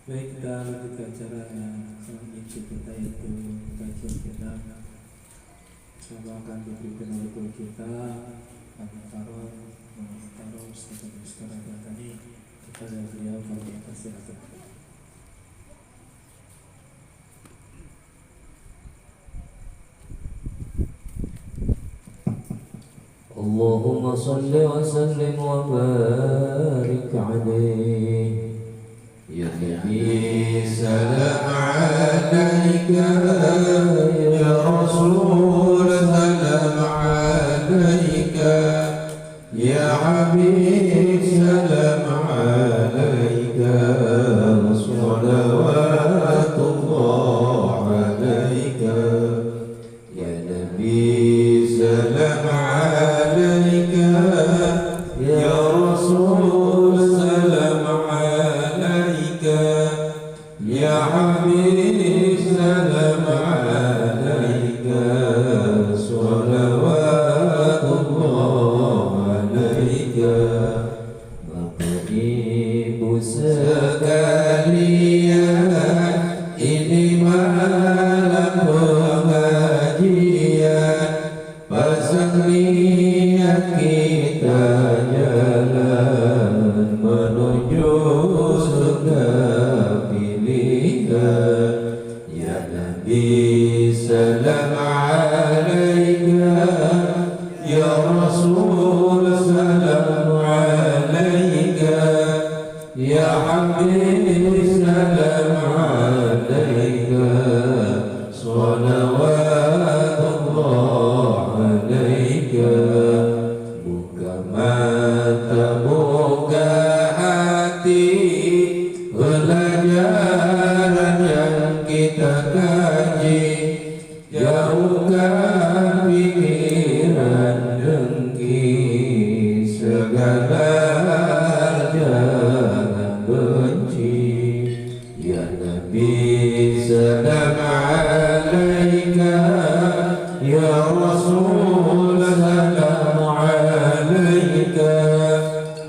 Baik, kita lanjut ke acara selanjutnya kita yaitu kajian kita. Semoga akan diberikan oleh guru kita Al-Muhtaram Ustaz Al-Batani kepada beliau kami persilakan. Allahumma salli wa sallim wa barik alaihi ya Nabi salam alaika ya Rasul salam alaika ya Habib salam alaika salawatullah alaika ya Nabi salam alaika ya Rasul salam alaika ya Habib salam alaika salawatullah alaika. Bapak Ibu sekalian, ini malam pengajian, pasang niat kita jalan menuju surga pilihan. Ya Nabi salam alaika, ya Rasul salam alaika, ya Habib salam alaika, salawatullah alaika. Buka mata, buka hati, pelajaran yang kita kaji, jauhkan pikiran dengki, segala jangan benci. Ya Nabi salam alaika, ya Rasul salam alaika,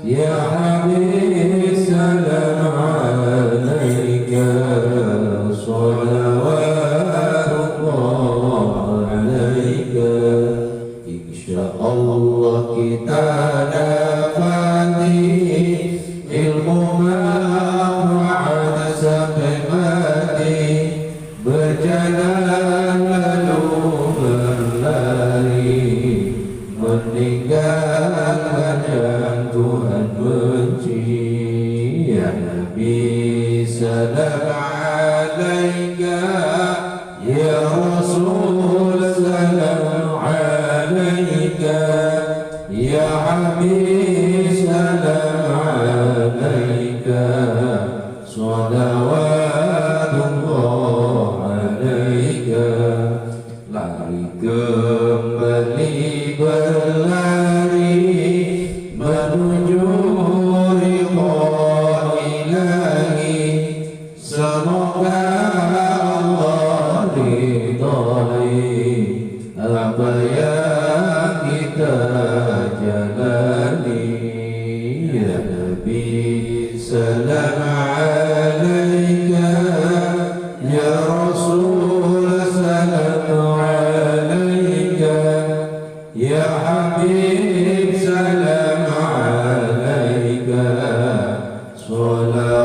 ya Habib salam alaika, salawatullah alaika. Insyaallah kita dapati ilmu manfaat sampai mati, berjalan lalu berlari, meninggalkan yang Tuhan benci. Ya Nabi salam alaika, ya Rasul salam alaika, ya Habib salam alaika, salawatullah alaika. Lari kembali berlari menuju ridha ilahi, semoga Allah ridhai apa yang kita jalani. Ya Nabi salam alaika, ya Rasul salam alaika, ya Habib salam alaika, salawatullah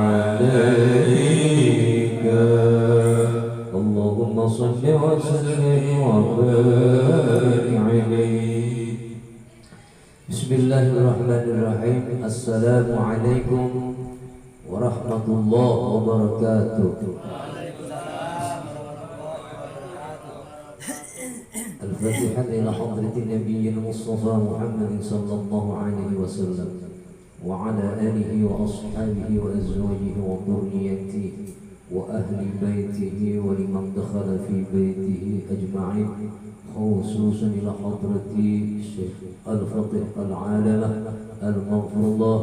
alaika. Allahumma salli wa sallim wa barik alaihi. Bismillahirrahmanirrahim. Assalamualaikum warahmatullahi wabarakatuh. Al-Fatihah ila hadratin Nabiyil Mustafa Muhammadin sallallahu alaihi wasallam wa ala alihi wa ashabihi wa azwajihi wa dhurriyyatihi wa ahli baitihi wa liman dakhala fi baitihi ajma'in, khususan ila hadrati Syekh Al-Fatih Al-Alamah Al-Maghfurullah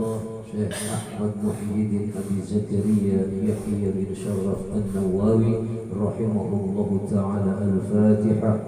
Syekh Ahmad Muhyiddin Abi Zakaria Yahya bin Sharaf An-Nawawi rahimahullahu ta'ala. Al-Fatihah.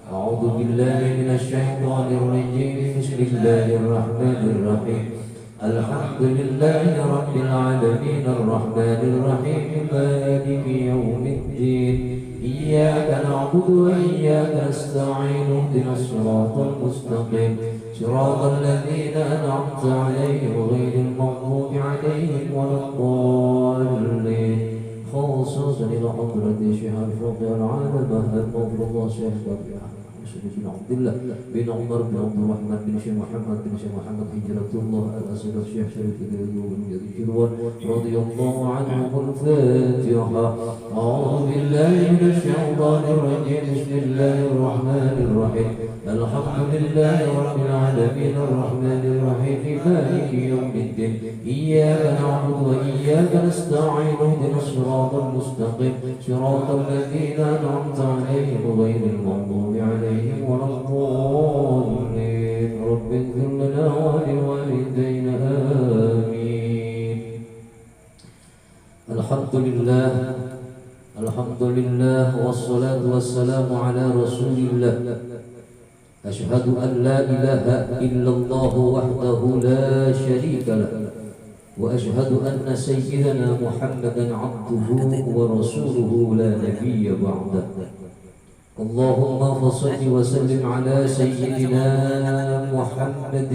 A'udzu billahi minasy syaithanir rajim. Bismillahirrahmanirrahim. Alhamdulillahi Rabbil Alamin Ar-Rahmanir Rahim Maliki Yawmiddin Iyyaka na'budu wa iyyaka nasta'in Ihdinas siratal mustaqim Siratal ladzina an'amta 'alaihim ghairil maghdubi 'alaihim waladdallin خصوصا إلى حضرة الشيخ الفاضل العالم المغفور الله شيخ بن عبد الله بن عمر بن عبد الرحمن بن شيخ محمد بن شيخ محمد هجرة الله الأسد الشيخ شريف الأيوب بن جروان رضي الله عنه الفاتحة أعوذ بالله من الشيطان الرجيم بسم الله الرحمن الرحيم الحمد لله رب العالمين الرحمن الرحيم مالك يوم الدين إياك نعبد وإياك نستعين اهدنا الصراط المستقيم صراط الذين أنعمت عليهم غير المغضوب عليهم ولا الضالين رب اغفر لنا ولوالدينا آمين. الحمد لله والصلاة والسلام على رسول الله أشهد أن لا إله إلا الله وحده لا شريك له وأشهد أن سيدنا محمدا عبده ورسوله لا نبي بعده اللهم فصل وسلم على سيدنا محمد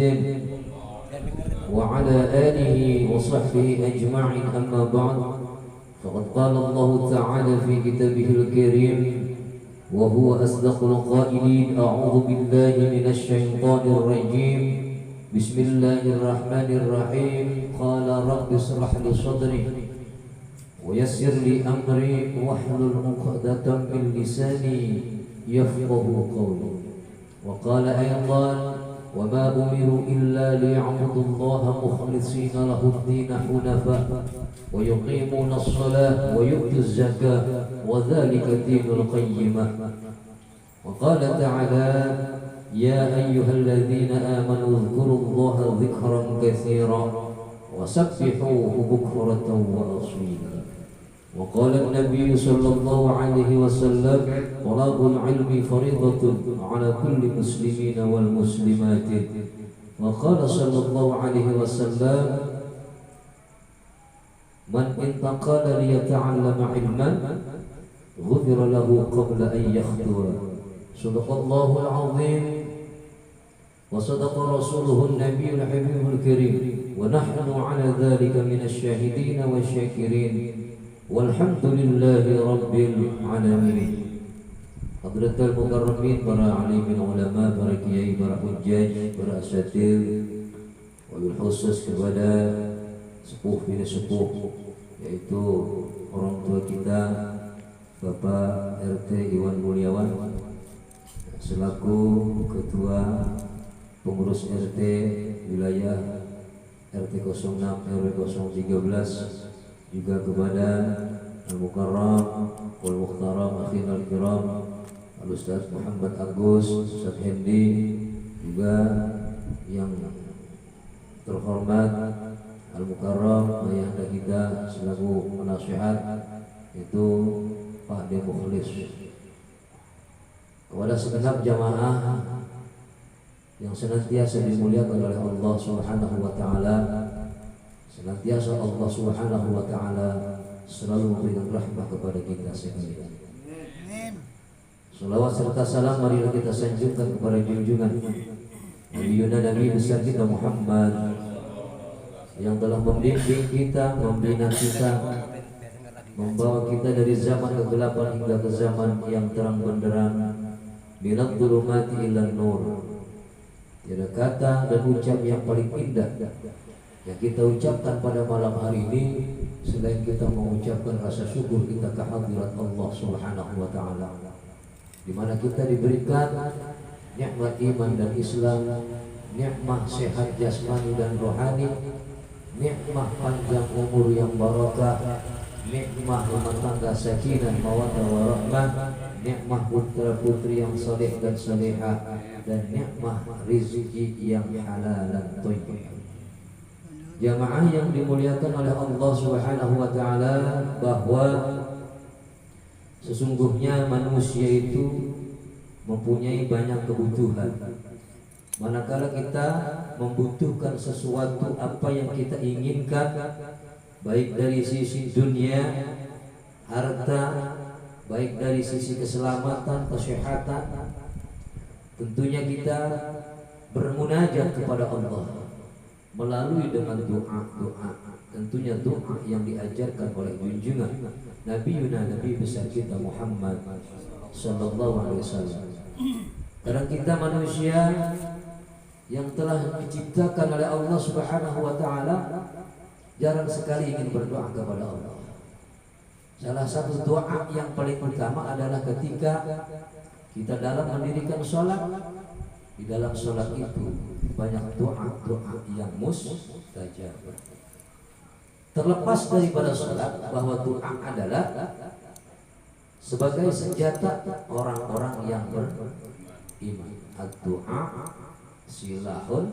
وعلى آله وصحبه أجمعين أما بعد فقد قال الله تعالى في كتابه الكريم وهو أصدق القائلين أعوذ بالله من الشيطان الرجيم بسم الله الرحمن الرحيم قال رب اشرح لي صدري ويسر لي أمري واحلل عقدة من لساني يفقه قولي وقال أيضا وما أمروا إلا ليعبدوا الله مخلصين له الدين حنفاء ويقيمون الصلاة ويؤتوا الزكاة وذلك دين القيمة وقال تعالى يا أيها الذين آمنوا اذكروا الله ذكرا كثيرا وسبحوه بكرة وأصيلا وقال النبي صلى الله عليه وسلم طلب العلم فريضة على كل مسلمين والمسلمات وقال صلى الله عليه وسلم من انتقل ليتعلم علما غفر له قبل أن يخطو صدق الله العظيم وصدق رسوله النبي الحبيب الكريم ونحن على ذلك من الشاهدين والشاكرين والحمد لله رب العالمين. Hadratul mukarramin, para alimin ulama, para kiai, para hujjaj, para asatidz, wabil khusus kepada sepuh bini sepuh, yaitu orang tua kita Bapak RT Iwan Mulyawan selaku ketua pengurus RT wilayah RT 06 RW 013, juga kepada Al-Mukarram wal Mukhtaram akhina al-kiram Al-Ustaz Muhammad Agus, Ustaz Hendi, juga yang terhormat Al-Mukarram ayahanda kita selaku penasihat itu Pak D. Mukhlis, kepada segenap jamaah yang senantiasa dimuliakan oleh Allah Subhanahu wa taala, senantiasa Allah Subhanahu wa taala selalu memberikan rahmat kepada kita sekalian. Salawat serta salam marilah kita sanjungkan kepada junjungan Nabi besar kita Muhammad yang telah membimbing kita, membina kita, membawa kita dari zaman kegelapan hingga ke zaman yang terang benderang, minadh dhulumati ilan nur. Tiada kata dan ucap yang paling indah yang kita ucapkan pada malam hari ini selain kita mengucapkan rasa syukur kita kehadirat Allah Subhanahu wa taala, di mana kita diberikan nikmat iman dan Islam, nikmat sehat jasmani dan rohani, nikmat panjang umur yang barakah, nikmat rumah tangga sakinah mawaddah warahmah, nikmat putra putri yang saleh dan salehah, dan nikmat rezeki yang halal dan thayyib. Jamaah yang dimuliakan oleh Allah Subhanahu wa taala, bahwa sesungguhnya manusia itu mempunyai banyak kebutuhan. Manakala kita membutuhkan sesuatu apa yang kita inginkan, baik dari sisi dunia, harta, baik dari sisi keselamatan, kesehatan, tentunya kita bermunajat kepada Allah melalui dengan doa-doa. Tentunya doa yang diajarkan oleh junjungan Nabi besar kita Muhammad sallallahu alaihi wasallam. Karena kita manusia yang telah diciptakan oleh Allah Subhanahu wa taala jarang sekali ingin berdoa kepada Allah. Salah satu doa yang paling utama adalah ketika kita dalam mendirikan sholat. Di dalam sholat itu banyak doa-doa yang mustajab. Terlepas daripada sholat, bahwa doa adalah sebagai senjata orang-orang yang beriman. Doa silahul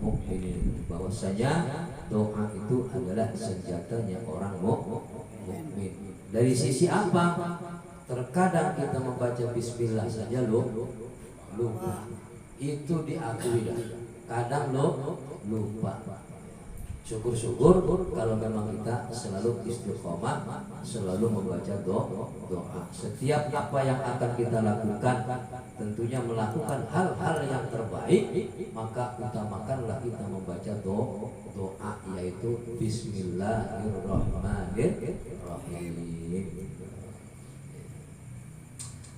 mukminin, bahwasanya doa itu adalah senjatanya orang mukmin. Dari sisi apa? Terkadang kita membaca bismillah saja lupa. Itu diakui dah. Kadang lupa. Syukur-syukur kalau memang kita selalu istiqomah, selalu membaca doa. Setiap apa yang akan kita lakukan, tentunya melakukan hal-hal yang terbaik, maka utamakanlah kita membaca doa, yaitu Bismillahirrahmanirrahim.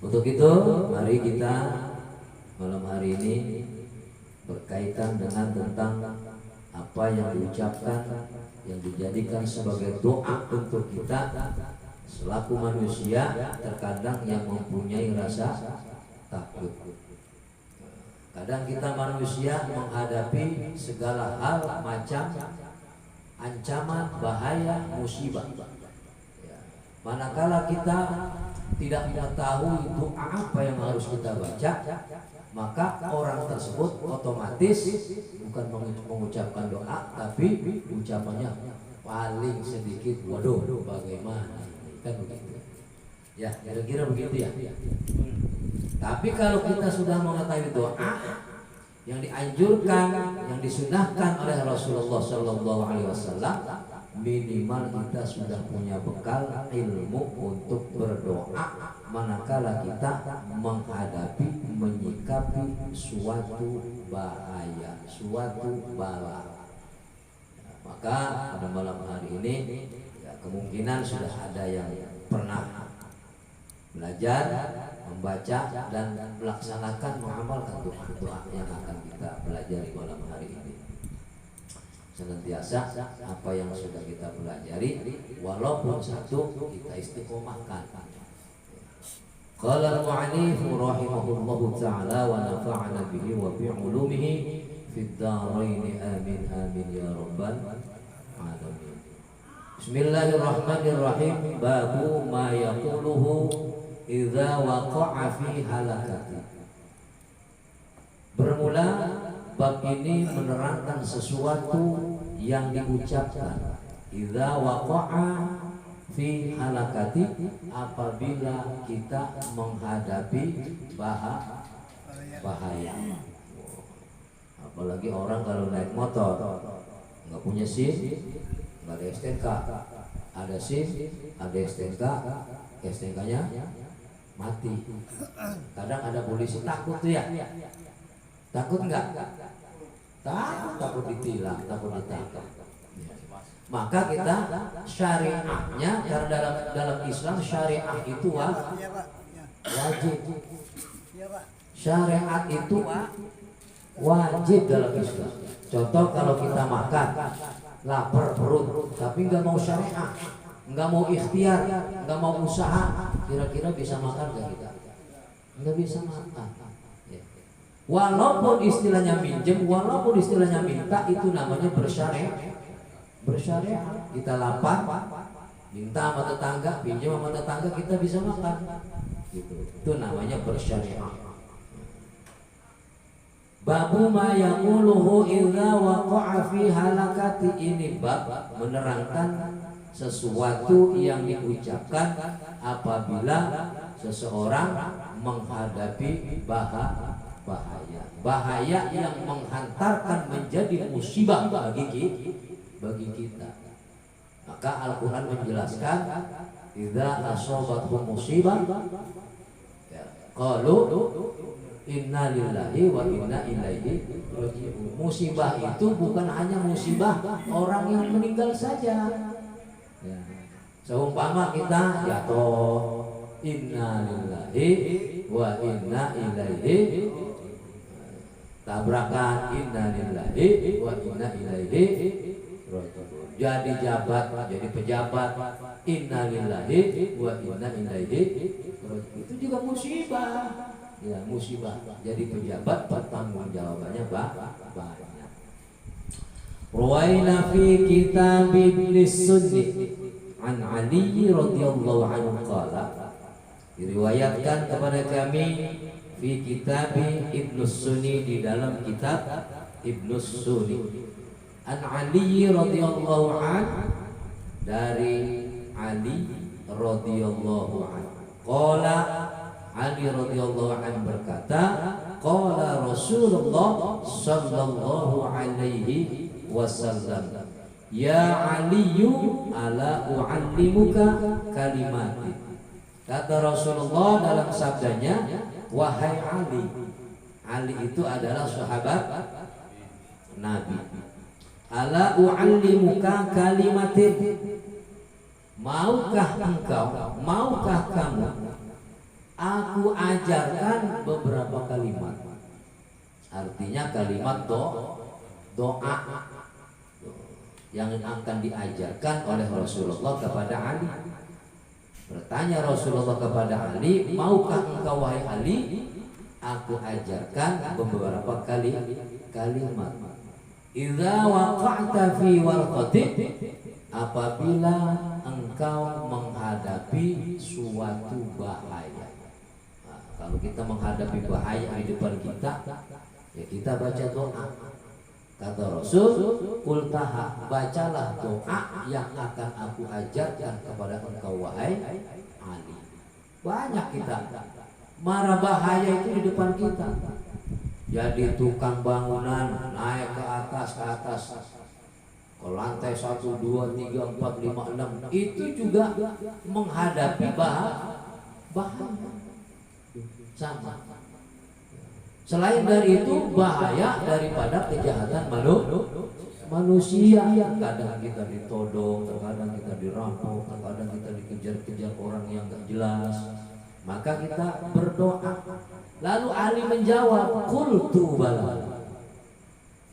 Untuk itu, mari kita malam hari ini berkaitan dengan tentang apa yang diucapkan, yang dijadikan sebagai doa untuk kita selaku manusia. Terkadang yang mempunyai rasa takut. Kadang kita manusia menghadapi segala hal macam ancaman, bahaya, musibah. Manakala kita tidak mengetahui doa apa yang harus kita baca, maka orang tersebut otomatis bukan mengucapkan doa, tapi ucapannya paling sedikit, waduh bagaimana, kan begitu ya, kira-kira begitu ya. Tapi kalau kita sudah mengetahui doa yang dianjurkan, yang disunahkan oleh Rasulullah SAW, minimal kita sudah punya bekal ilmu untuk berdoa manakala kita menghadapi, menyikapi suatu bahaya, suatu bala. Maka pada malam hari ini ya, kemungkinan sudah ada yang pernah belajar, membaca dan melaksanakan, mengamalkan doa-doa yang akan kita pelajari malam hari ini. Senantiasa apa yang sudah kita pelajari, walaupun satu, kita istiqomahkan. Qala al-mu'allif rahimahullahu ta'ala wa nafa'ana bihi wa bi 'ulumihi fid dharain amin amin ya rabbal alamin. Bismillahirrahmanirrahim. Babu ma yaquluhu idza waqa'a fi halakati. Bermula bab ini menerangkan sesuatu yang diucapkan idza waqa'a fi halakati, apabila kita menghadapi bahaya. Apalagi orang kalau naik motor nggak punya SIM, nggak ada STNK, ada SIM, ada STNK, STNK-nya mati. Kadang ada polisi takut tuh ya. Takut nggak? Takut ditilang, takut ditangkap. Maka kita syariahnya, karena dalam Islam syariah itu wajib. Syariat itu wajib dalam Islam. Contoh kalau kita makan, lapar perut, tapi nggak mau syariah, nggak mau ikhtiar, nggak mau usaha, kira-kira bisa makan nggak kita? Nggak bisa makan. Walaupun istilahnya minjem, walaupun istilahnya minta, itu namanya bersyariah. Kita lapar, minta sama tetangga, pinjam sama tetangga, kita bisa makan. Gitu. Itu namanya bersyariah. Babu ma yaquluhu idza waqa'a fi halakati, ini bab menerangkan sesuatu yang diucapkan apabila seseorang menghadapi bahaya yang menghantarkan menjadi musibah bagi kita. Maka Al-Quran menjelaskan, idza asabathum musibah qalu inna lillahi wa inna ilaihi raji'un. Musibah itu bukan hanya musibah orang yang meninggal saja. Ya. Seumpama kita jatuh, inna lillahi wa inna ilaihi, tabrakan, inna lillahi wa inna ilaihi raji'un. Jadi pejabat, inna lillahi wa inna ilaihi raji'un. Itu juga musibah. Ya, musibah. Jadi pejabat pertanggungjawabannya banyak. Ruwaina fi kitab Iblis Sunni an Ali radhiyallahu anhu qala, diriwayatkan kepada kami fi kitab Ibnus Sunni, di dalam kitab Ibnus Sunni, an Ali radhiyallahu anhu, dari Ali radhiyallahu anhu. Qala, Ali radhiyallahu anhu berkata, qala Rasulullah sallallahu alaihi wasallam, ya Aliyu ala u'allimuka kalimati. Kata Rasulullah dalam sabdanya, wahai Ali. Ali itu adalah sahabat Nabi. Ala u'allimuka kalimatin, maukah kamu aku ajarkan beberapa kalimat. Artinya kalimat doa yang akan diajarkan oleh Rasulullah kepada Ali. Bertanya Rasulullah kepada Ali, maukah engkau wahai Ali aku ajarkan beberapa kalimat. Idza waqa'ta fi warqatin, apabila engkau menghadapi suatu bahaya. Kalau kita menghadapi bahaya di depan kita, ya kita baca doa. Kata Rasul, qultaha, bacalah doa yang akan aku ajarkan kepada engkau wahai Ali. Banyak kita marah bahaya itu di depan kita. Jadi tukang bangunan naik ke atas ke lantai 1, 2, 3, 4, 5, 6, itu juga menghadapi bahaya sama. Selain dari itu, bahaya daripada kejahatan manusia. Kadang kita ditodong, terkadang kita dirampok, terkadang kita dikejar-kejar orang yang gak jelas. Maka kita berdoa. Lalu Ali menjawab, qultu bala.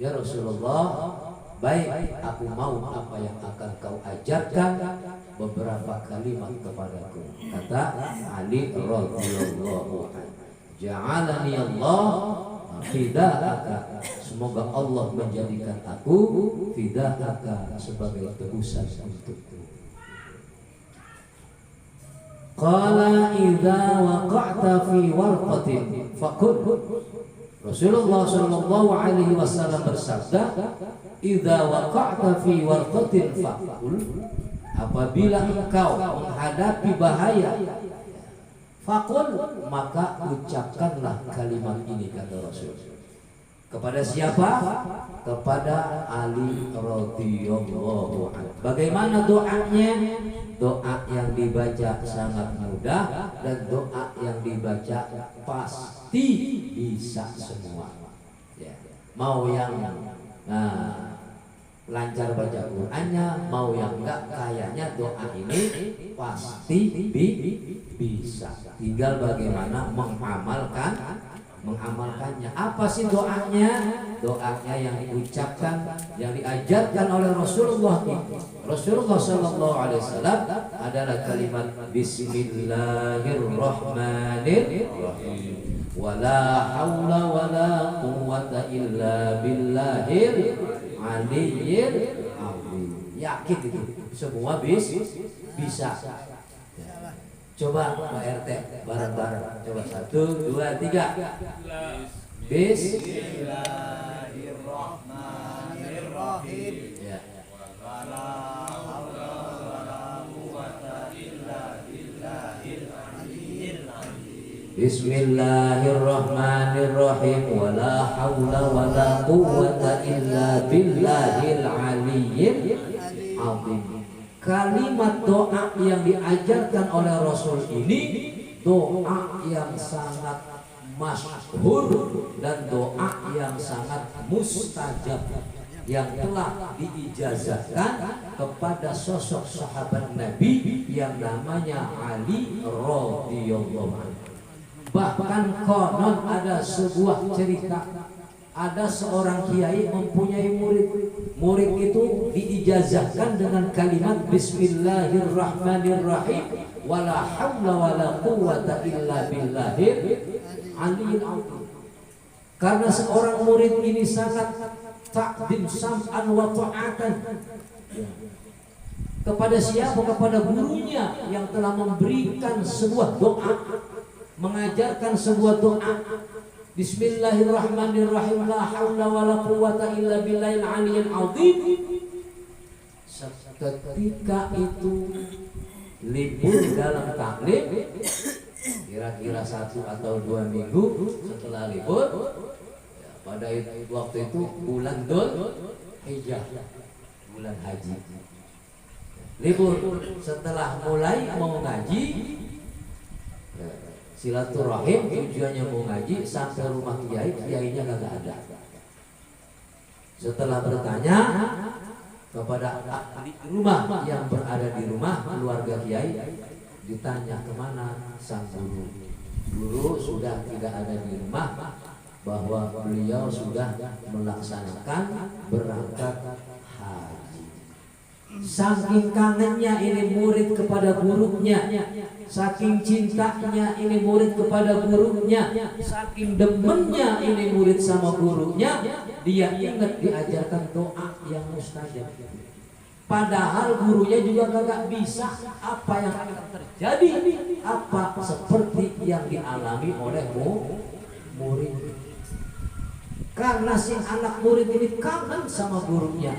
Ya Rasulullah, baik, aku mau apa yang akan kau ajarkan beberapa kalimat kepadaku. Kata Ali radhiyallahu anhu, ja'alani Allah fida'aka, semoga Allah menjadikan aku fida'aka, sebagai tebusan untukku. Qala idza waqa'ta fi warqatin faqul, Rasulullah sallallahu alaihi wasallam bersabda, idza waqa'ta fi warqatin faqul, apabila engkau menghadapi bahaya, faqul, maka ucapkanlah kalimat ini, kata Rasul. Kepada siapa? Kepada Ali radhiyallahu anhu. Bagaimana doanya? Doa yang dibaca sangat mudah, dan doa yang dibaca pasti bisa semua. Ya. Mau yang lancar baca Qur'annya, mau yang enggak, kayaknya doa ini pasti bisa. Tinggal bagaimana mengamalkannya. Apa sih doanya? Doanya yang diucapkan, yang diajarkan oleh Rasulullah. Rasulullah sallallahu alaihi wasallam adalah kalimat Bismillahirrahmanirrahim. Wala haula wala quwwata illa billahil aliyyil azim. Yakin itu semua bisa. Coba Pak RT bareng-bareng. Coba 1, 2, 3. Bismillahirrahmanirrahim. Ya. Wala haula wala quwwata illa billahil aliyyil azim. Bismillahirrahmanirrahim. Wala haula wala quwwata illa billahil aliyyil azim. Kalimat doa yang diajarkan oleh Rasul ini doa yang sangat masyhur dan doa yang sangat mustajab yang telah diijazahkan kepada sosok sahabat Nabi yang namanya Ali radhiyallahu anhu. Bahkan konon ada sebuah cerita, ada seorang kiai mempunyai murid. Murid itu diijazahkan dengan kalimat Bismillahirrahmanirrahim wala haula wala quwwata illa billahil aliyil azim. Karena seorang murid ini sangat takdim sam'an wa ta'atan kepada siapa? Kepada gurunya yang telah memberikan sebuah doa, mengajarkan sebuah doa. Bismillahirrahmanirrahim la haula wala quwwata illa billahil aliyyil azim. Ketika itu libur dalam taklim, kira-kira 1 atau 2 minggu setelah libur, ya, pada waktu itu bulan Dzul Hijjah, bulan haji. Libur setelah mulai mau ngaji, silaturahim tujuannya mau ngaji, sampai rumah kiai, kiainya kagak ada. Setelah bertanya kepada ahli rumah yang berada di rumah, keluarga kiai, ditanya kemana sang guru. Guru sudah tidak ada di rumah, bahwa beliau sudah melaksanakan berangkat haji. Saking kangennya ini murid kepada gurunya, saking cintanya ini murid kepada gurunya, saking demennya ini murid sama gurunya, dia ingat diajarkan doa yang mustajab. Padahal gurunya juga kagak bisa apa yang akan terjadi, apa seperti yang dialami oleh murid. Karena si anak murid ini kangen sama gurunya,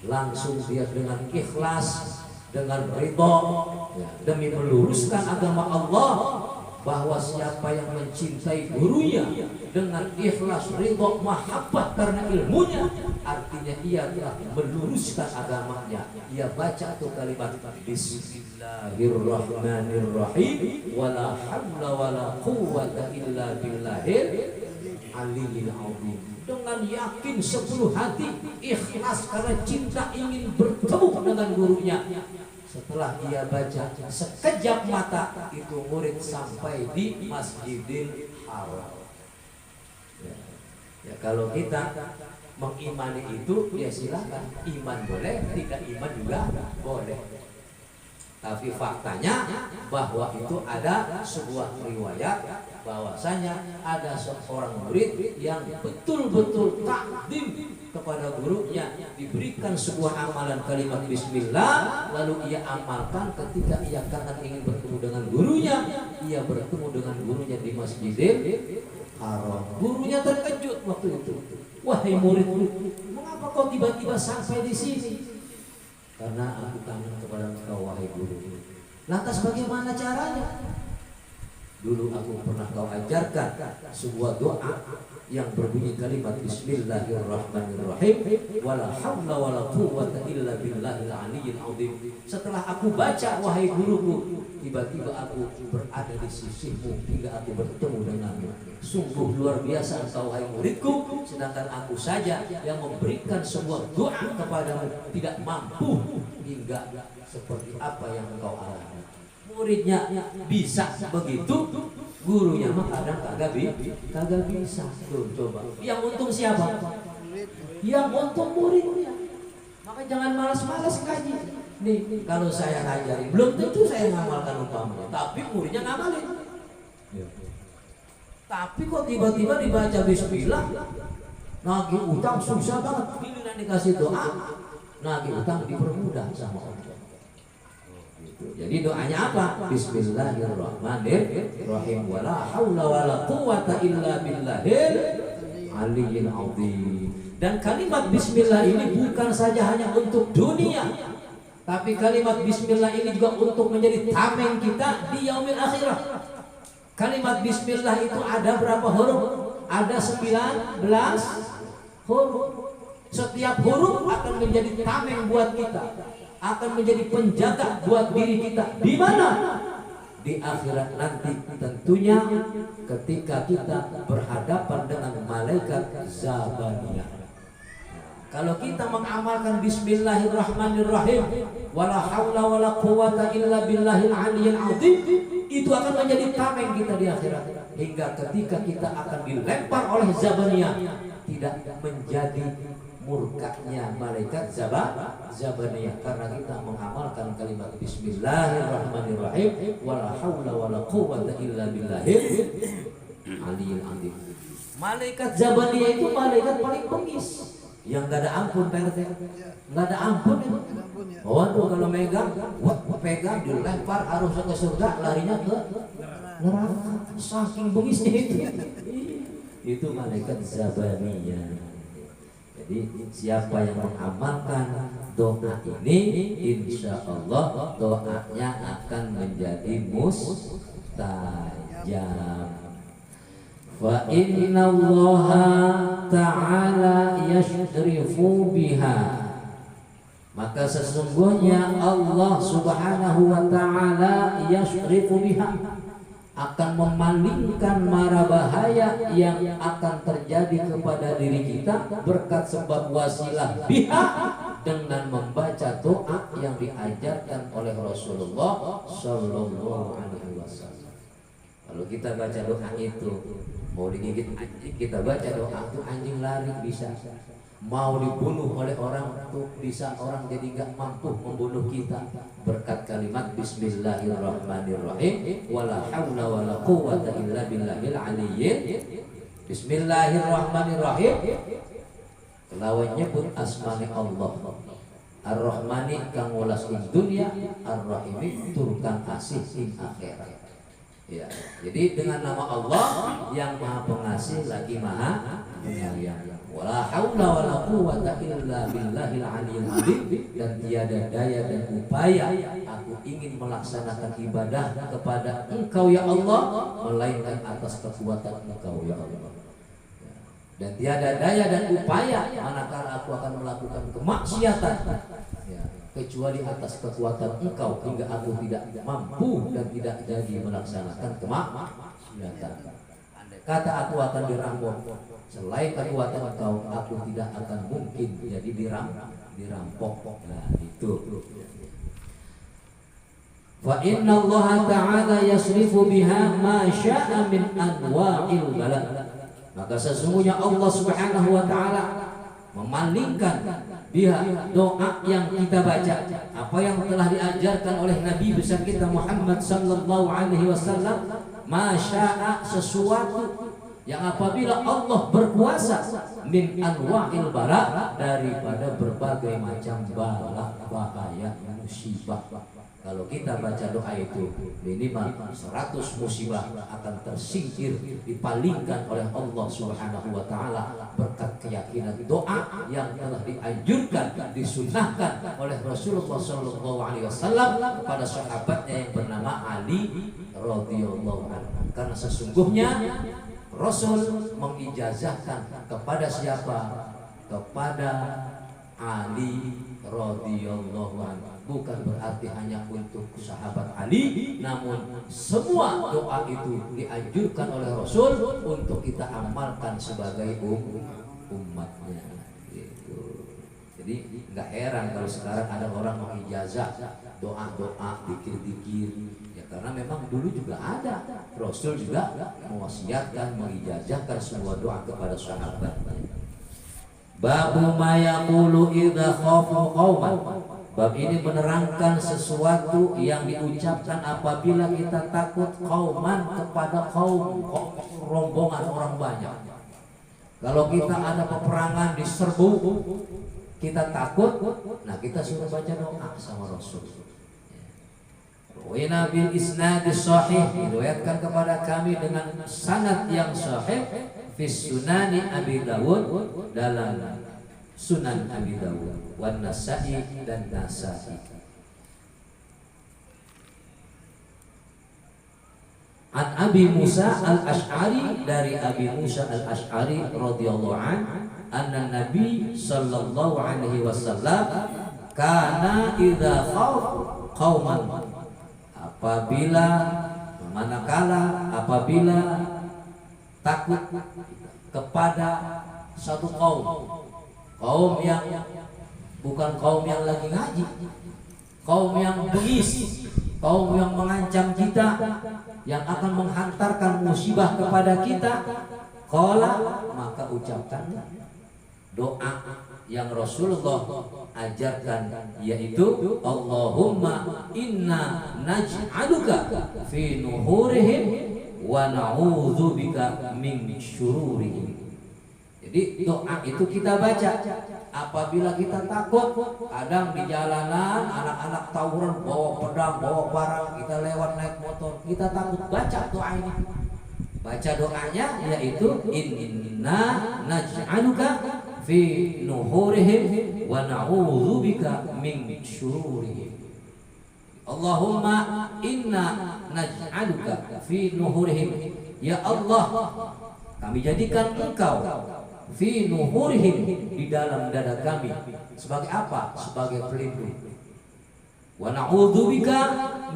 langsung dia dengan ikhlas, dengan ridho, ya, demi meluruskan agama Allah, bahwa siapa yang mencintai gurunya dengan ikhlas, ridho, mahabbah karena ilmunya, artinya ia telah meluruskan agamanya. Ia baca tuh kalimat Bismillahirrahmanirrahim wala haula wala quwwata illa billahil aliyil azim, dengan yakin sepenuh hati, ikhlas karena cinta ingin bertemu dengan gurunya. Setelah dia baca, sekejap mata itu murid sampai di Masjidil Haram. Ya, kalau kita mengimani itu, ya silakan, iman boleh, tidak iman juga boleh. Tapi faktanya bahwa itu ada sebuah riwayat bahwasanya ada seorang murid yang betul-betul takdim kepada gurunya, diberikan sebuah amalan kalimat bismillah, lalu ia amalkan. Ketika ia kangen ingin bertemu dengan gurunya, ia bertemu dengan gurunya di Masjidil Haram. Gurunya terkejut waktu itu. Wahai muridku, mengapa kau tiba-tiba sampai di sini? Karena aku kangen kepada engkau wahai guru. Lantas bagaimana caranya? Dulu aku pernah kau ajarkan sebuah doa yang berbunyi kalimat Bismillahirrahmanirrahim wala haula wala quwwata illa billahil aliyyil azim. Setelah aku baca wahai guruku, tiba-tiba aku berada di sisimu hingga aku bertemu denganmu. Sungguh luar biasa engkau wahai muridku, sedangkan aku saja yang memberikan sebuah doa kepadamu tidak mampu hingga seperti apa yang engkau alami. Muridnya bisa begitu, gurunya mah kadang kagak bisa. Tuh, coba. Yang untung siapa? Yang untung muridnya. Maka jangan malas-malas ngaji. Nih, kalau saya ngajari, belum tentu saya ngamalkan umpamanya, tapi muridnya ngamalin. Tapi kok tiba-tiba dibaca bismillah, nagih utang susah banget. Giliran dikasih doa, nagih utang dipermudah sama Allah. Jadi doanya apa? Bismillahirrahmanirrahim wala haula wala quwwata illa billahil aliyyil azim. Dan kalimat bismillah ini bukan saja hanya untuk dunia, tapi kalimat bismillah ini juga untuk menjadi tameng kita di yaumil akhirah. Kalimat bismillah itu ada berapa huruf? Ada 19 huruf. Setiap huruf akan menjadi tameng buat kita, akan menjadi penjaga buat diri kita. Di mana? Di akhirat nanti tentunya ketika kita berhadapan dengan malaikat Zabaniyah. Kalau kita mengamalkan bismillahirrahmanirrahim wala haula wala quwata illa billahil aliyyil azim, itu akan menjadi tameng kita di akhirat, hingga ketika kita akan dilempar oleh Zabaniyah tidak menjadi murkanya malaikat Zabaniyah karena kita mengamalkan kalimat bismillahirrahmanirrahim wala haula wala quwata illa billahil aliyyil azim. Malaikat Zabaniyah itu malaikat paling bengis, yang gak ada ampun, PRT, gak ada ampun ya. Waduh, kalau megang, pegang, dilempar, harusnya ke surga, larinya ke neraka. Saking bengisnya itu. Itu malaikat Zabaniyah. Jadi siapa yang mengamalkan doa ini, insya Allah doanya akan menjadi mustajab. Fa inna Allah ta'ala yashrifu biha, maka sesungguhnya Allah subhanahu wa ta'ala yashrifu biha, akan memalingkan mara bahaya yang akan terjadi kepada diri kita berkat sebab wasilah biha, dengan membaca doa yang diajarkan oleh Rasulullah Sallallahu Alaihi Wasallam. Kalau kita baca doa itu, mau digigit anjing, kita baca doa itu, anjing lari bisa. Mau dibunuh oleh orang tuh bisa, orang jadi gak mampu membunuh kita berkat kalimat bismillahirrahmanirrahim wala haula wala quwata illa billahil aliyyil. Bismillahirrahmanirrahim kelawan nyebut asmane Allah Ar-Rahmani kang welas ing dunya, Ar-Rahimi tur kang asih ing akhirat. Ya, jadi dengan nama Allah yang Maha Pengasih lagi Maha Penyayang. Wala haula wala quwata illa billahil aliyyil azim, dan tiada daya dan upaya aku ingin melaksanakan ibadah kepada Engkau ya Allah melainkan atas kekuatan Engkau ya Allah. Dan tiada daya dan upaya manakala aku akan melakukan kemaksiatan ya, kecuali atas kekuatan Engkau, hingga aku tidak mampu dan tidak jadi melaksanakan kemaksiatan. Andai kata aku akan dirampok, selain kekuatan Engkau, aku tidak akan mungkin jadi dirampok. Nah itu. Fa inna Allah ta'ala yasrifu biha ma sya'a min anwa'il bala. Maka sesungguhnya Allah Subhanahu wa ta'ala memalingkan biha, doa yang kita baca, apa yang telah diajarkan oleh Nabi besar kita Muhammad sallallahu alaihi wasallam, masya'a, sesuatu yang apabila Allah berkuasa, min anwa'il bala, daripada berbagai macam bala, bahaya, musibah. Kalau kita baca doa itu, minimal 100 musibah akan tersingkir, dipalingkan oleh Allah Subhanahu wa ta'ala berkat keyakinan doa yang telah dianjurkan, disunnahkan oleh Rasulullah Sallallahu Alaihi Wasallam kepada sahabatnya yang bernama Ali radhiyallahu anhu. Karena sesungguhnya Rasul mengijazahkan kepada siapa? Kepada Ali radhiyallahu anhu. Bukan berarti hanya untuk sahabat Ali, namun semua doa itu dianjurkan oleh Rasul untuk kita amalkan sebagai umatnya. Gitu. Jadi nggak heran kalau sekarang ada orang mengijazah doa-doa, dikir-dikir, ya karena memang dulu juga ada. Rasul juga mewasiatkan, mengijazahkan sebuah doa kepada sahabatnya. Babu ma yaqulu idza khafu qauman. Bab ini menerangkan sesuatu yang diucapkan apabila kita takut kauman, kepada kaum, rombongan orang banyak. Kalau kita ada peperangan diserbu, kita takut, nah kita suruh baca doa sama Rasul. Ruwina bil isnadis sahih, diriwayatkan kepada kami dengan sanad yang sahih fi sunani Abi Dawud, dalam Sunan Abi Dawud, wan Nasa'i, dan Nasa'i. An Abi Musa al-Ash'ari, dari Abi Musa al-Ash'ari radhiyallahu anna Nabi sallallahu alaihi wasallam kana idza qauman, apabila takut kepada satu kaum yang bukan kaum yang lagi ngaji, kaum yang bengis, kaum yang mengancam kita, yang akan menghantarkan musibah kepada kita, qala, maka ucapkan doa yang Rasulullah ajarkan, yaitu Allahumma inna naj'aluka fi nuhurihim wa na'udzubika min syururihim. Jadi doa itu kita baca apabila kita takut. Kadang di jalanan anak-anak tawuran bawa pedang, bawa parang, kita lewat naik motor, kita takut, baca doa ini. Baca doanya yaitu inna naj'aluka fi nuhurihim wa na'udzubika min syururihim. Allahumma inna naj'aluka fi nuhurihim, ya Allah, kami jadikan Engkau fi nuhurihim, di dalam dada kami, sebagai apa? Sebagai pelindung. Wa na'udzubika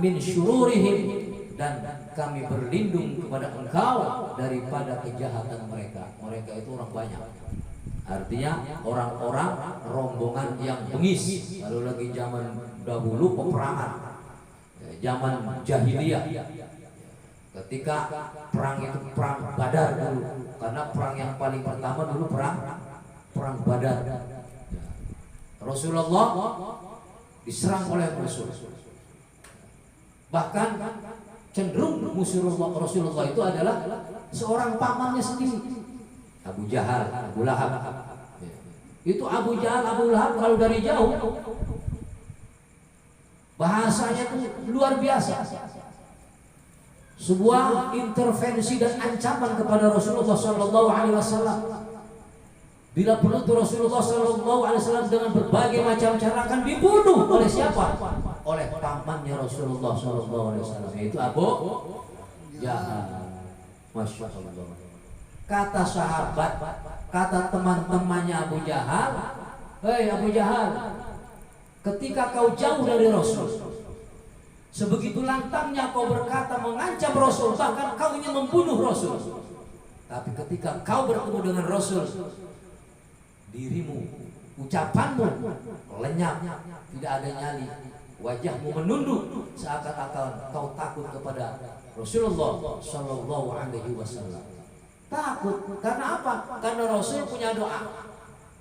min syururihim, dan kami berlindung kepada Engkau daripada kejahatan mereka. Mereka itu orang banyak, artinya orang-orang rombongan yang bengis. Kalau lagi zaman dahulu peperangan, zaman jahiliyah, ketika perang itu perang Badar dulu, karena perang yang paling pertama dulu perang Badar. Rasulullah diserang oleh musuh, bahkan cenderung musuh Rasulullah itu adalah seorang pamannya sendiri, Abu Jahal, Abu Lahab. Itu Abu Jahal, Abu Lahab kalau dari jauh bahasanya itu luar biasa, sebuah intervensi dan ancaman kepada Rasulullah Sallallahu Alaihi Wasallam. Bila perlu tuh Rasulullah Sallallahu Alaihi Wasallam dengan berbagai macam cara akan dibunuh oleh siapa? Oleh pamannya Rasulullah Sallallahu Alaihi Wasallam, yaitu Abu Jahal. Masya Allah. Kata sahabat, kata teman-temannya Abu Jahal, hei Abu Jahal, ketika kau jauh dari Rasul, sebegitu lantangnya kau berkata mengancam Rasul, bahkan kau ingin membunuh Rasul. Tapi ketika kau bertemu dengan Rasul, dirimu, ucapanmu lenyap, tidak ada nyali, wajahmu menunduk, seakan-akan kau takut kepada Rasulullah Sallallahu Alaihi Wasallam. Takut karena apa? Karena Rasul punya doa.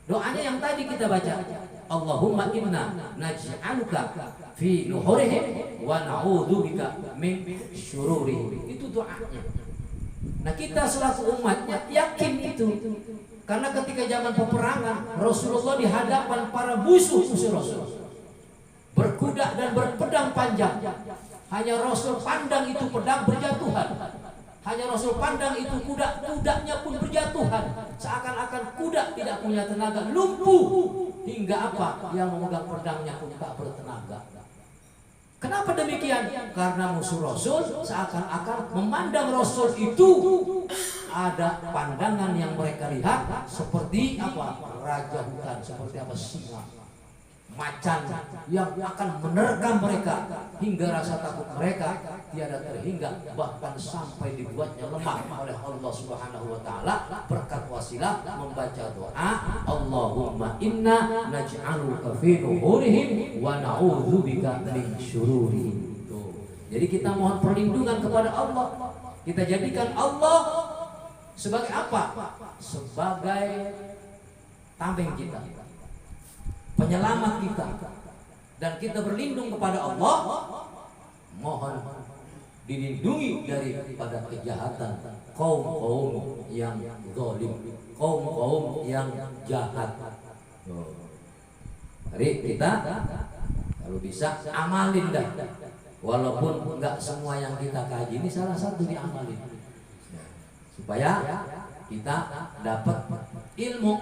Doanya yang tadi kita baca, Allahumma inna naj'aluka fi nuhurihim wa na'udzubika min syururihim. Itu doanya. Nah, kita selaku umatnya yakin itu. Karena ketika zaman peperangan, Rasulullah di hadapan para musuh-musuh Rasul, berkuda dan berpedang panjang. Hanya Rasul pandang itu pedang berjatuhan. Hanya Rasul pandang itu kuda, kudanya pun berjatuhan. Seakan-akan kuda tidak punya tenaga, lumpuh. Hingga apa? Yang memegang pedangnya pun tak bertenaga. Kenapa demikian? Karena musuh Rasul seakan-akan memandang Rasul itu ada pandangan yang mereka lihat seperti apa? Raja hutan, seperti apa? Singa, macan yang akan menerkam mereka, hingga rasa takut mereka tiada terhingga, bahkan sampai dibuatnya lemah oleh Allah Subhanahu wa taala berkat wasilah membaca doa Allahumma inna naj'aluka fi nuhurihim wa na'udzubika min syururihim. Jadi kita mohon perlindungan kepada Allah. Kita jadikan Allah sebagai apa? Sebagai tameng kita, penyelamat kita, dan kita berlindung kepada Allah, mohon dilindungi daripada kejahatan kaum-kaum yang zalim, kaum-kaum yang jahat. Jadi kita kalau bisa amalin dah, walaupun enggak semua yang kita kaji ini salah satu diamalin, supaya kita dapat ilmu,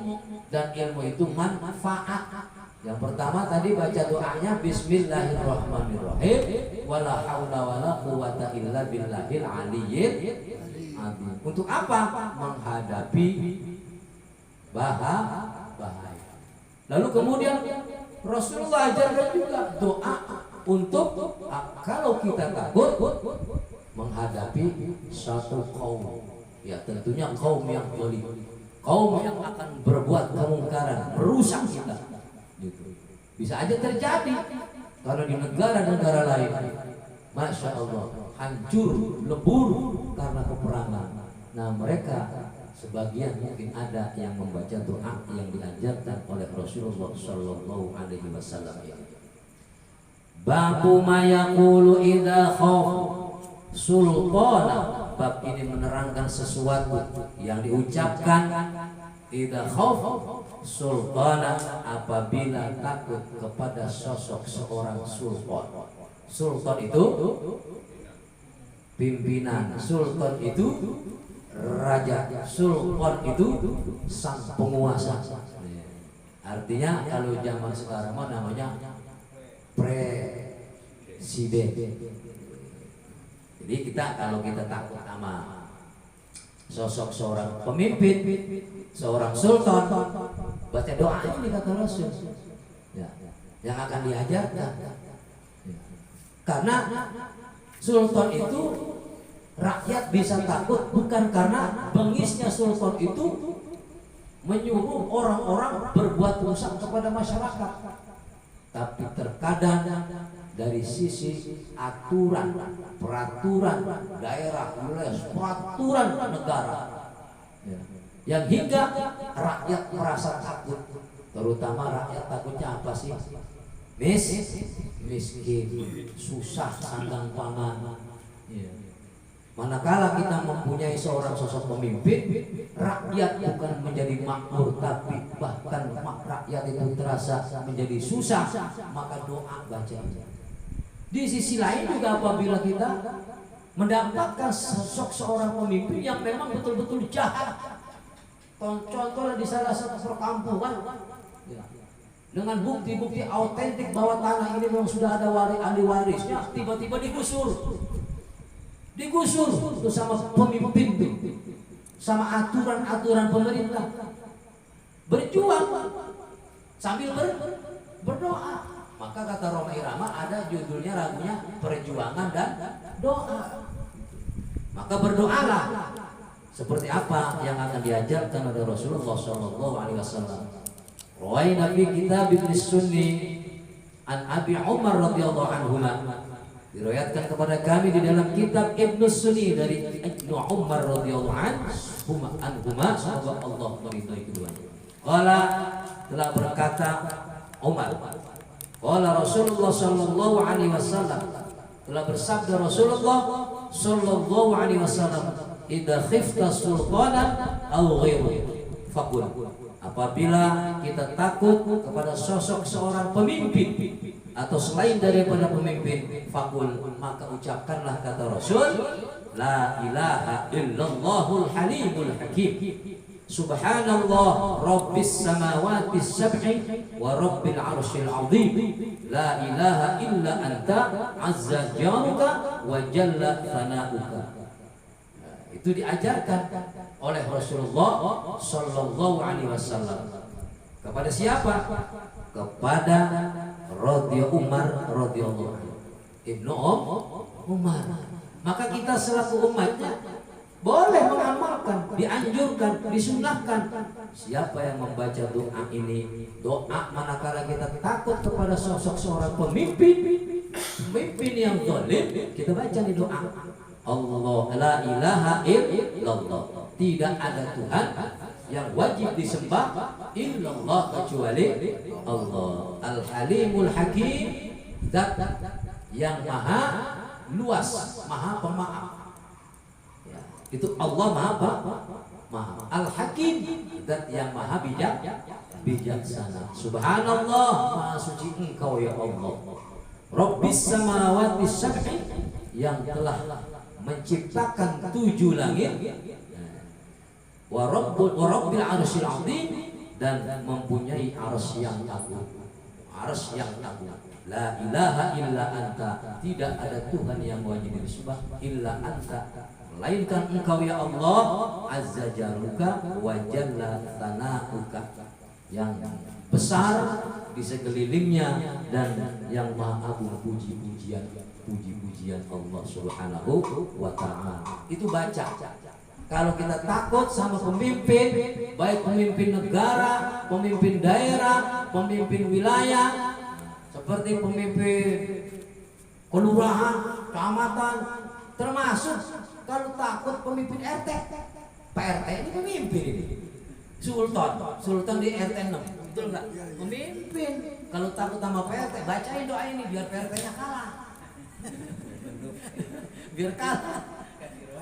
dan ilmu itu manfaat. Yang pertama tadi baca doanya Bismillahirrahmanirrahim, wala haula wala quwata illa billahil aliyyil azim. Untuk apa? Menghadapi bahaya. Lalu kemudian Rasulullah ajarkan juga doa untuk kalau kita takut menghadapi satu kaum, ya tentunya kaum yang zalim, kaum yang akan berbuat kemungkaran, merusak kita. Gitu. Bisa aja terjadi kalau di negara-negara lain, masya Allah, hancur, lebur karena peperangan. Nah mereka sebagian mungkin ada yang membaca doa yang diajarkan oleh Rasulullah Shallallahu Alaihi Wasallam. Babu mayakulu idha khawf sultana. Bab ini menerangkan sesuatu yang diucapkan idha khawf sultana, apabila takut kepada sosok seorang sultan. Sultan itu pimpinan, sultan itu raja, sultan itu sang penguasa. Artinya kalau zaman sekarang namanya presiden. Jadi kalau kita takut sama sosok seorang pemimpin, seorang sultan, baca doa ini kata Rasul, ya, yang akan diajarkan. Karena sultan itu rakyat bisa takut bukan karena bengisnya sultan itu menyuruh orang-orang berbuat rusak kepada masyarakat, tapi terkadang dari sisi aturan, peraturan daerah, peraturan negara, yang hingga rakyat merasa takut. Terutama rakyat takutnya apa sih? Miskin, susah, sandang pangan. Manakala kita mempunyai seorang sosok pemimpin, rakyat bukan menjadi makmur, tapi bahkan rakyat itu terasa menjadi susah, maka doa baca. Di sisi lain juga apabila kita mendapatkan sosok seorang pemimpin yang memang betul-betul jahat, contohnya di salah satu perkampungan, dengan bukti-bukti autentik bahwa tanah ini memang sudah ada ahli warisnya, tiba-tiba digusur itu sama pemimpin itu, sama aturan-aturan pemerintah, berjuang sambil berdoa. Maka kata Roma Irama ada judulnya lagunya Perjuangan dan Doa. Maka berdoalah seperti apa yang akan diajarkan oleh Rasulullah SAW. Rawaina fi kitab Ibnu Sunni an Abi Umar radhiyallahu anhu. Diriwayatkan kepada kami di dalam kitab Ibnu Sunni dari Ibnu Umar radhiyallahu anhu, semoga Allah meridhai keduanya. Qala, telah berkata Umar, qala Rasulullah sallallahu alaihi wasallam, telah bersabda Rasulullah sallallahu alaihi wasallam, idza khifta sultana aw ghairu faqul. Apabila kita takut kepada sosok seorang pemimpin atau selain daripada pemimpin, faqul, maka ucapkanlah kata Rasul, la ilaha illallahul halimul hakim. Subhanallah rabbis samawati sab'i wa rabbil arsyil azim. La ilaha illa anta azza jaruka wa jalla thanauka. Itu diajarkan oleh Rasulullah sallallahu alaihi wasallam. Kepada siapa? Kepada Umar radhiyallahu anhu, Ibnu Umar. Maka kita selaku umatnya boleh mengamalkan, dianjurkan, disunahkan. Siapa yang membaca doa ini, doa manakala kita takut kepada sosok seorang pemimpin yang zalim, kita baca di doa, Allah la ilaha illallah, tidak ada Tuhan yang wajib disembah illallah kecuali Allah. Al-Halimul Hakim, zat yang maha luas, maha pemaaf. Itu Allah maha Al-Hakim, zat yang maha bijaksana. Subhanallah, maha suci engkau ya Allah. Rabbis samawati sab'i, yang telah menciptakan 7 langit, wa rabbil arsyil azim, dan mempunyai arsy yang agung. arsy yang agung. La ilaha illa anta, tidak ada Tuhan yang wajib disembah illa anta, melainkan engkau ya Allah, azza jaluka wa jalla tsana'uka, yang besar di sekelilingnya dan yang maha agung puji-pujian Allah Subhanahu wa ta'ala. Itu baca. Kalau kita takut sama pemimpin, baik pemimpin negara, pemimpin daerah, pemimpin wilayah, seperti pemimpin kelurahan, kecamatan, termasuk kalau takut pemimpin RT. Pak RT ini pemimpin ini. Sultan di RT 6. Betul enggak? Pemimpin. Kalau takut sama Pak RT, bacain doa ini biar Pak RT-nya kalah. Biar kalah.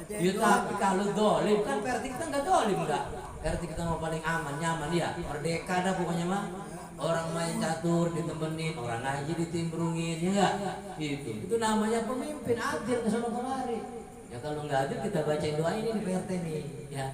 Ya tapi kalau dolim kan Pak RT kita enggak dolim enggak. RT kita mau paling aman, nyaman ya. Merdeka dah pokoknya mah. Orang main catur ditemenin, orang ngaji ditimbrungin, ya enggak? Itu namanya pemimpin, adil ke sono kemari. Ya kalau enggak adil kita bacain doa ini di PRT nih, ya.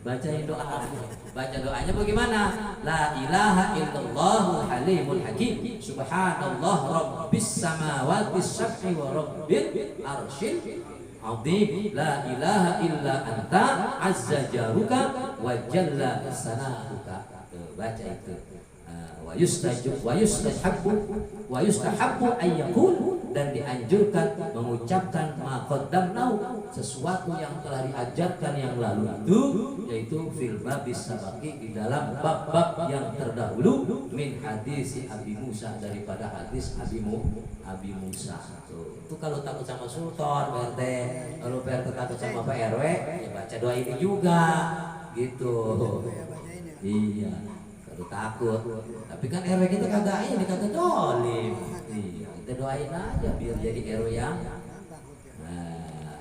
Bacain doa. Baca doanya bagaimana? La ilaha illallah halimul hakim. Subhanallah rabbis samawati sab'i wa rabbil arsyil azim. La ilaha illa anta azza jaruka wa jalla sana'uka. Baca itu. Wa yustahabbu ayyakun, dan dianjurkan mengucapkan ma qaddamnahu, sesuatu yang telah diajarkan yang lalu itu, yaitu fil babis sabaqi, di dalam bab-bab yang terdahulu, min hadis Abi Musa, daripada hadis Abi Musa. Itu kalau takut sama sultan PRT, kalau PRT takut sama Pak RW, ya baca doa ini juga gitu. Iya, kalau takut. Tapi kan RW kita kagak ini, kagak dolim. Iya, kita doain aja biar jadi RW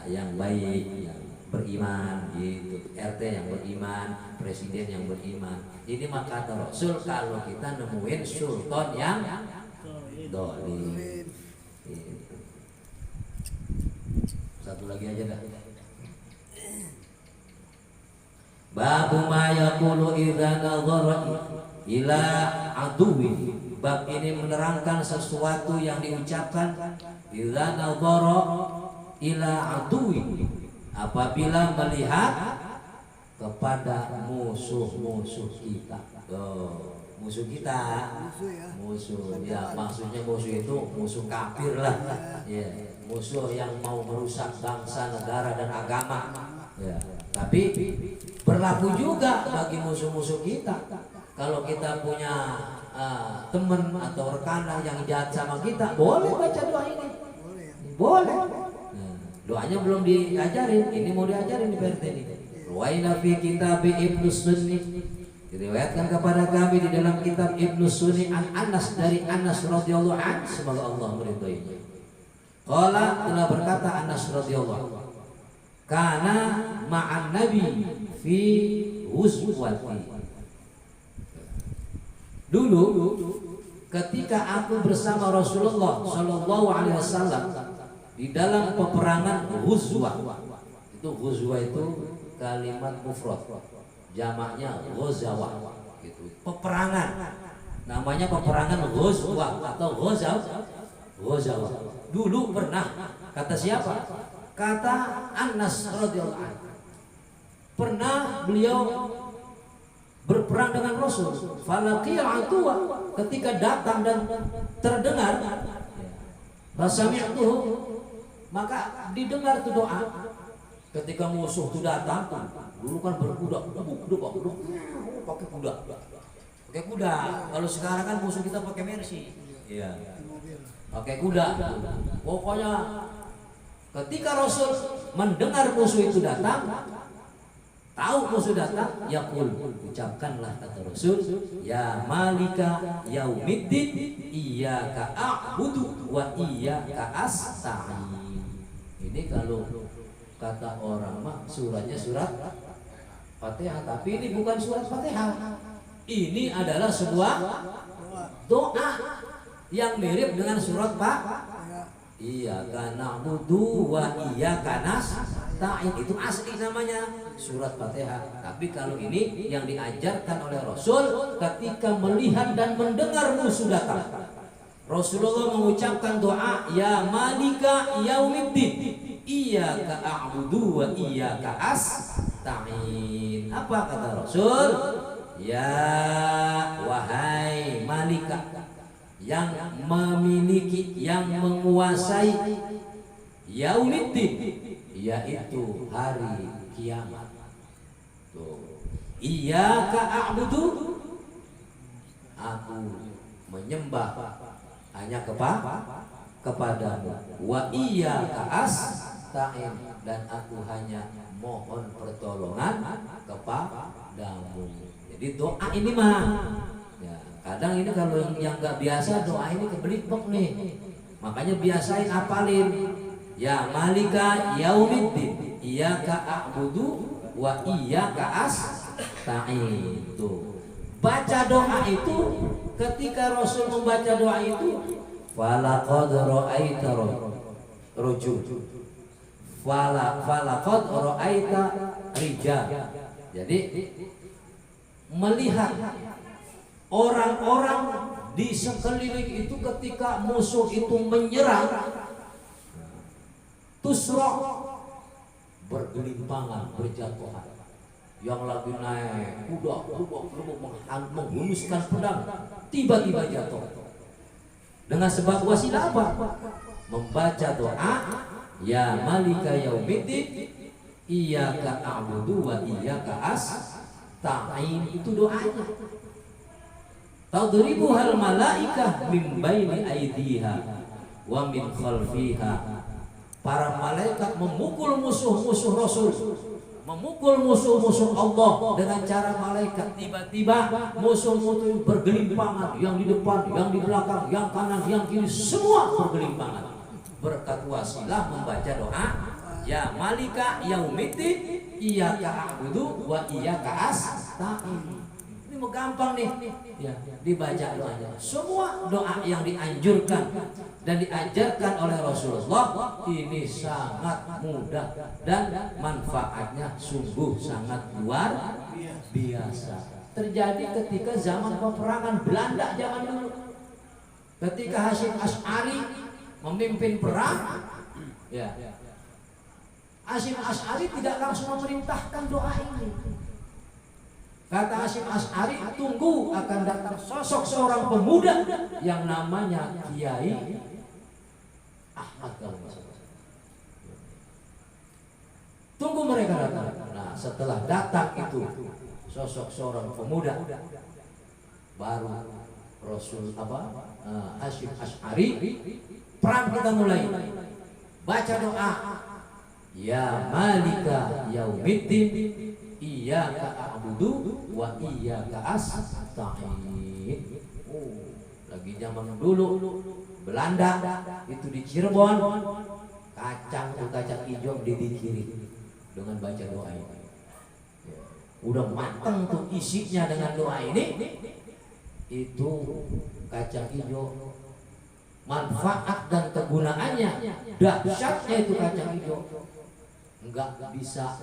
yang baik, yang beriman gitu. RT yang beriman, presiden yang beriman. Ini maka kata Rasul, kalau kita nemuin sultan yang dolim. Gitu. Satu lagi aja dah. Babu ma yaqulu idza nadhara ila aduwi. Bab ini menerangkan sesuatu yang diucapkan idza nadhara ila aduwi, apabila melihat kepada musuh-musuh kita. Musuh kita, musuh ya, maksudnya musuh itu musuh kafir lah, ya, musuh yang mau merusak bangsa, negara dan agama. Ya, tapi berlaku juga bagi musuh-musuh kita. Kalau kita punya teman atau rekan yang jahat sama kita, boleh baca doa ini. Boleh. Nah, doanya belum diajarin, ini mau diajarin di PRT ini. Ruwaina fi kitab Ibnu Sunni. Diriwayatkan kepada kami di dalam kitab Ibnu Sunni an Anas, dari Anas radhiyallahu anhu, semoga Allah meridhoinya. Qala, telah berkata Anas radhiyallahu anhu, kana ma'an nabi fi huswati. Dulu ketika aku bersama Rasulullah sallallahu alaihi wasallam di dalam peperangan Ghuzwah. Itu Ghuzwah itu kalimat mufrad, jamaknya ghazawah gitu. Peperangan. Namanya peperangan Ghuzwah atau ghazawah. Dulu pernah, kata siapa? Kata Anas radhiyallahu anhu, pernah beliau berperang dengan Rasul. Falaqiyah atuwa, ketika datang dan terdengar basami'tuhu, maka didengar tuh doa. Ketika musuh itu datang, dulu kan berkuda, pakai kuda. Kalau sekarang kan musuh kita pakai Mercy, iya, pakai kuda. Pokoknya ketika Rasul mendengar musuh itu datang, tahu musuh datang, yaqul, ucapkanlah kata Rasul, ya malika yaumiddin, iyyaka a'budu wa iyyaka asta'in. Ini kalau kata orang mah suratnya surat Fatihah, tapi ini bukan surat Fatihah. Ini adalah sebuah doa yang mirip dengan surat Iyyaka na'budu wa iyyaka nasta'in. ta'in itu asli namanya surat Fatihah. Tapi kalau ini yang diajarkan oleh Rasul ketika melihat dan mendengar musuh datang. Rasulullah mengucapkan doa, ya malika yaumiddin, iyyaka a'budu wa iyyaka asta'in. Apa kata Rasul? Ya wahai malika, yang memiliki, yang menguasai yaumiddin, yaitu hari kiamat. Tuh. Iyyaka a'budu, aku menyembah hanya kepadamu. Wa iyyaka asta'in, dan aku hanya mohon pertolongan kepadamu. Jadi doa ini mah ya, kadang ini kalau yang nggak biasa doa ini kebelikpok nih. Makanya biasain apalin. Ya malika yaumiddin, iyyaka a'budu wa iyyaka asta'in. Tuh. Baca doa itu, ketika Rasul membaca doa itu, falaqad ra'aita rajul, falaqad ra'aita rijal. Jadi melihat orang-orang di sekeliling itu ketika musuh itu menyerang, tusra, bergelimpangan, berjatuhan. Yang lagi naik kuda, menghunuskan pedang, tiba-tiba jatuh. Dengan sebab wasilah apa? Membaca doa, ya malika yaumiddin, iyyaka a'budu wa iyyaka asta'in. Itu doanya. Tadribuhal malaikah min baini aidiha wa min khalfiha. Para malaikat memukul musuh-musuh Rasul, memukul musuh-musuh Allah dengan cara malaikat. Tiba-tiba musuh-musuh bergelimpangan, yang di depan, yang di belakang, yang kanan, yang kiri, semua bergelimpangan. Berkat wasilah membaca doa, ya malika yaumiddin, iyyaka a'budu wa iyyaka asta'in. Ini mau gampang nih ya, dibaca doanya. Semua doa yang dianjurkan dan diajarkan oleh Rasulullah ini sangat mudah dan manfaatnya sungguh sangat luar biasa. Terjadi ketika zaman peperangan Belanda zaman dulu. Ketika Hasyim Asy'ari memimpin perang, ya, Hasyim Asy'ari tidak langsung memerintahkan doa ini. Kata Hasyim Asy'ari, tunggu akan datang sosok seorang pemuda yang namanya Kiai Ahmad Galmas. Tunggu mereka datang. Nah, setelah datang itu sosok seorang pemuda, baru Rasul Hasyim Asy'ari, perang kita mulai. Baca doa, ya malika yaumiddin, iyyaka a'budu wa iyyaka asta'in. Lagi zaman dulu Belanda itu di Cirebon, kacang hijau dibikirin dengan baca doa ini. Udah matang tuh isinya dengan doa ini. Itu kacang hijau, manfaat dan kegunaannya, dahsyatnya itu kacang hijau enggak bisa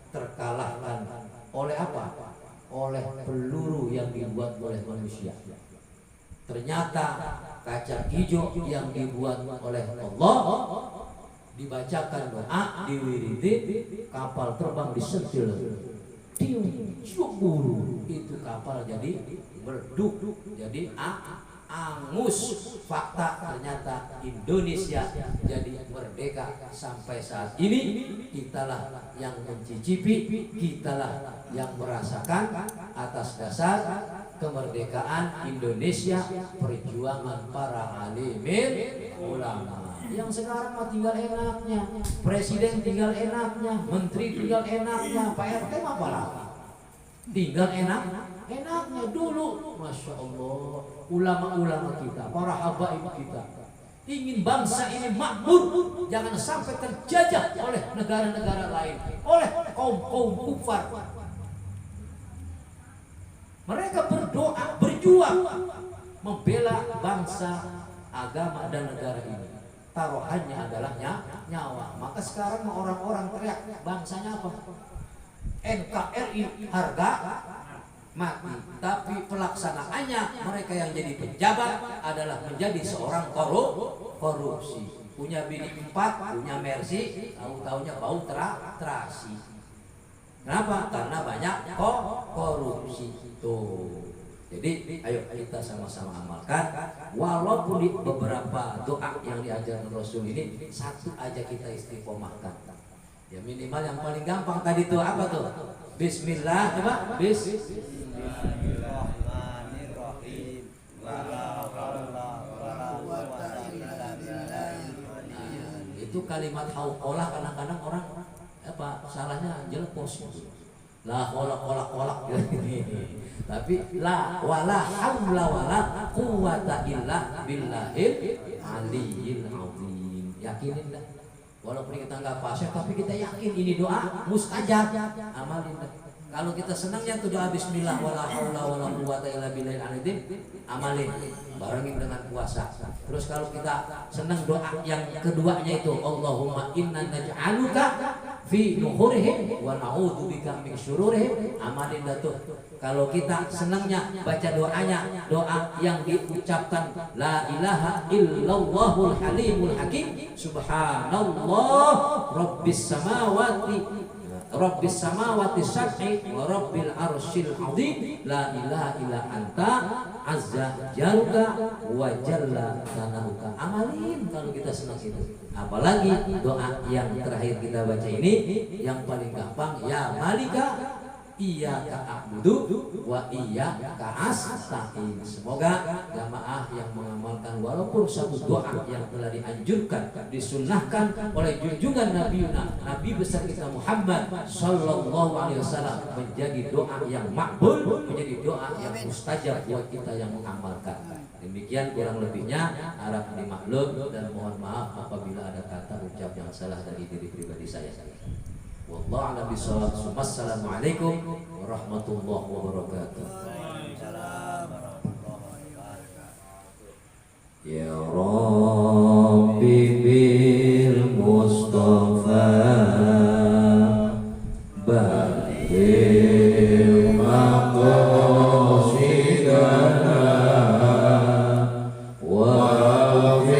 terkalahkan oleh apa? Oleh peluru yang dibuat oleh manusia. Ternyata kacang hijau yang dibuat oleh Allah, dibacakan doa, diwiridin, kapal terbang disentil, buru, itu kapal jadi berduk, jadi angus. Fakta ternyata Indonesia jadi merdeka sampai saat ini. Kitalah yang mencicipi, kitalah yang merasakan atas dasar kemerdekaan Indonesia, perjuangan para alimin ulama. Yang sekarang mah tinggal enaknya, presiden tinggal enaknya, menteri tinggal enaknya, Pak RT mah apa lagi? Tinggal enaknya. Dulu, masya Allah, ulama-ulama kita, para habaib kita ingin bangsa ini makmur, jangan sampai terjajah oleh negara-negara lain, oleh kaum-kaum kufar. Mereka berdoa, berjuang membela bangsa, agama dan negara ini. taruhannya adalah nyawa. Maka sekarang orang-orang teriak bangsanya apa? NKRI harga mati, tapi pelaksanaannya mereka yang jadi pejabat adalah menjadi seorang korupsi. Punya bini 4, punya Mercy, tahu-taunya bau terasi. Kenapa? Karena banyak korupsi. Tuh. Jadi ayo kita sama-sama amalkan. Walaupun di beberapa doa yang diajarkan Rasul ini satu aja kita istiqomahkan. Ya minimal yang paling gampang tadi tuh apa tuh? Bismillah, coba Bismillahirrahmanirrahim. Itu kalimat hauqalah kadang-kadang orang apa salahnya jelepos. La kolak tapi la wala haula wala quwata illa billahil aliyil azim. Yakinin dah. Walaupun kita enggak fasih tapi kita yakin ini doa mustajab, amalin dah. Kalau kita senangnya tuh doa bismillah wala haula wala quwata illa billahil azim, amalin barengin dengan puasa. Terus kalau kita senang doa yang keduanya itu Allahumma inna naj'aluka fi nuhurihim wa na'udzubika min syururihim, amalin dah tuh. Kalau kita senangnya baca doanya, doa yang diucapkan la ilaha illallahul halimul hakim, subhanallah rabbis samawati sab'i wa rabbil arsyil azim, la ilaha illa anta azza jaruka wa jalla sanahuka. Amalin kalau kita senang itu. Apalagi doa yang terakhir kita baca ini yang paling gampang, ya malika iyyaka a'budu wa iyyaka asta'in. Semoga jamaah yang mengamalkan walaupun satu doa yang telah dianjurkan, disunnahkan oleh junjungan Nabi besar kita Muhammad sallallahu alaihi wasallam menjadi doa yang makbul, menjadi doa yang mustajab buat kita yang mengamalkan. Demikian kurang lebihnya, harap dimaklum dan mohon maaf apabila ada kata ucap yang salah dari diri pribadi saya. Wallahu a'lam bishawab. Wassalamualaikum warahmatullahi wabarakatuh. Ya Rabbi bil Mustafa baligh maqasidana واسع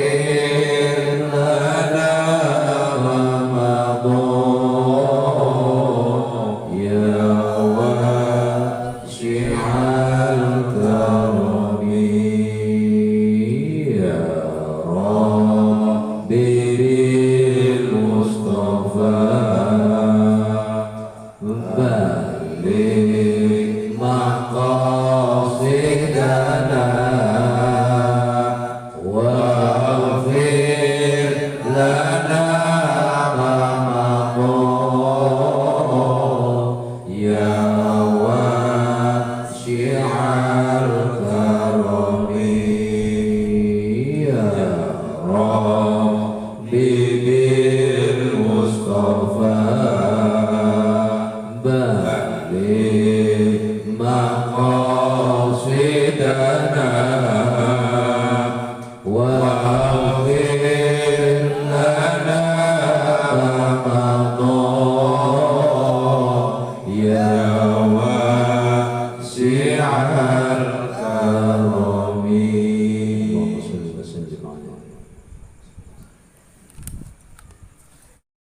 الكرم. اللهم صل وسلم على